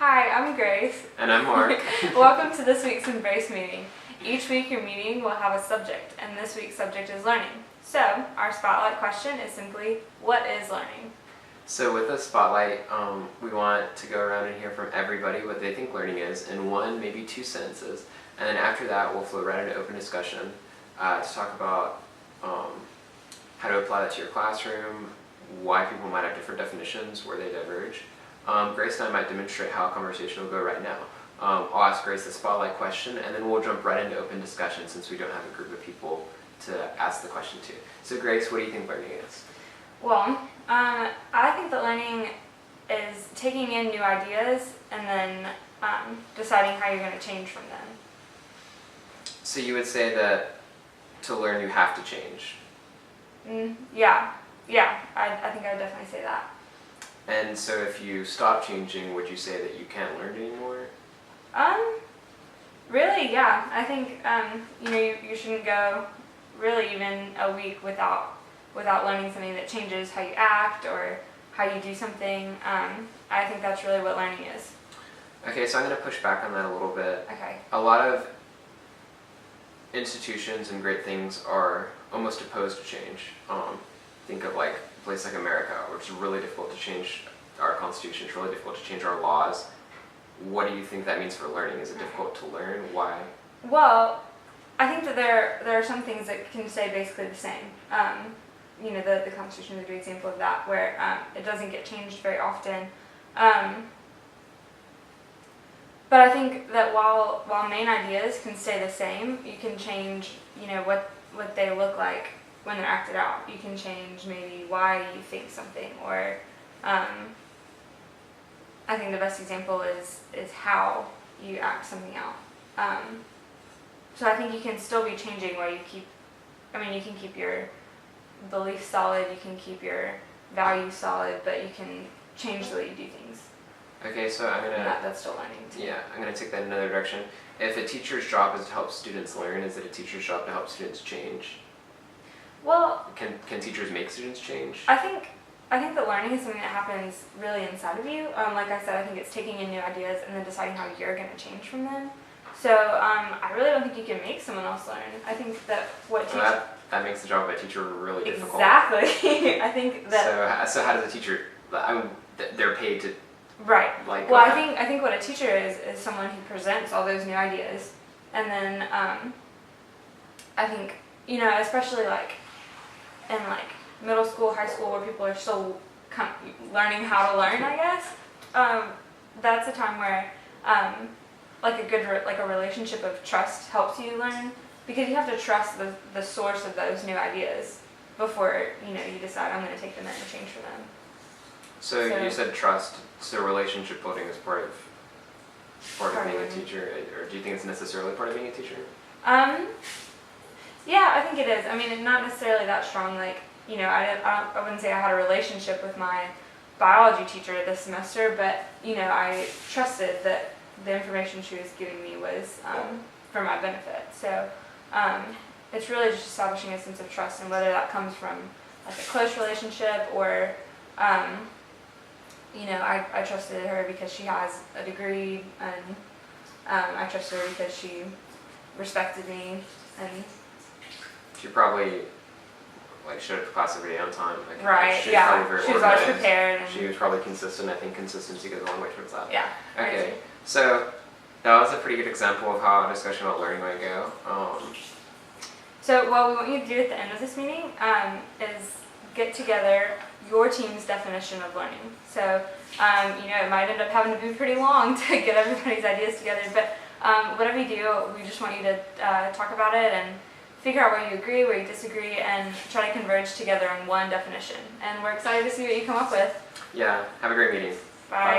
Hi, I'm Grace. And I'm Mark. Welcome to this week's Embrace meeting. Each week your meeting will have a subject, and this week's subject is learning. So, our spotlight question is simply, what is learning? So with the spotlight, we want to go around and hear from everybody what they think learning is in one, maybe two sentences. And then after that, we'll flow right into open discussion to talk about how to apply that to your classroom, why people might have different definitions, where they diverge. Grace and I might demonstrate how a conversation will go right now. I'll ask Grace the spotlight question, and then we'll jump right into open discussion since we don't have a group of people to ask the question to. So Grace, what do you think learning is? Well, I think that learning is taking in new ideas and then deciding how you're going to change from them. So you would say that to learn you have to change? Yeah, I think I would definitely say that. And so if you stop changing, would you say that you can't learn anymore? Really, yeah. I think, you shouldn't go really even a week without learning something that changes how you act or how you do something. I think that's really what learning is. Okay, so I'm going to push back on that a little bit. Okay. A lot of institutions and great things are almost opposed to change. Think of like a place like America, where it's really difficult to change our constitution, it's really difficult to change our laws. What do you think that means for learning? Is it difficult to learn? Why? Well, I think that there are some things that can stay basically the same. The Constitution is a good example of that, where it doesn't get changed very often. But I think that while main ideas can stay the same, you can change, what they look like when they're acted out. You can change maybe why you think something, or I think the best example is how you act something out. So I think you can still be changing while you can keep your beliefs solid, you can keep your values solid, but you can change the way you do things. Okay, so that's still learning too. Yeah, I'm gonna take that in another direction. If a teacher's job is to help students learn, is it a teacher's job to help students change? Well, can teachers make students change? I think that learning is something that happens really inside of you. Like I said, I think it's taking in new ideas and then deciding how you're going to change from them. So I really don't think you can make someone else learn. I think that that makes the job of a teacher really difficult. Exactly. I think that. So how does a teacher? They're paid to. Right. I think what a teacher is someone who presents all those new ideas, and then I think especially in middle school, high school, where people are still learning how to learn, I guess. That's a time where a relationship of trust helps you learn, because you have to trust the source of those new ideas before you decide I'm going to take them in and change for them. So you said trust. So relationship building is part of being a teacher, or do you think it's necessarily part of being a teacher? Yeah, I think it is. I mean, it's not necessarily that strong. I wouldn't say I had a relationship with my biology teacher this semester, but I trusted that the information she was giving me was for my benefit. So it's really just establishing a sense of trust, and whether that comes from a close relationship or I trusted her because she has a degree, and I trusted her because she respected me, and she probably showed up to class every day on time. Right. Yeah. She was always prepared. And she was probably consistent. I think consistency goes a long way towards that. Yeah. Okay. So that was a pretty good example of how a discussion about learning might go. So what we want you to do at the end of this meeting is get together your team's definition of learning. So it might end up having to be pretty long to get everybody's ideas together, but whatever you do, we just want you to talk about it and figure out where you agree, where you disagree, and try to converge together on one definition. And we're excited to see what you come up with. Yeah, have a great meeting. Bye.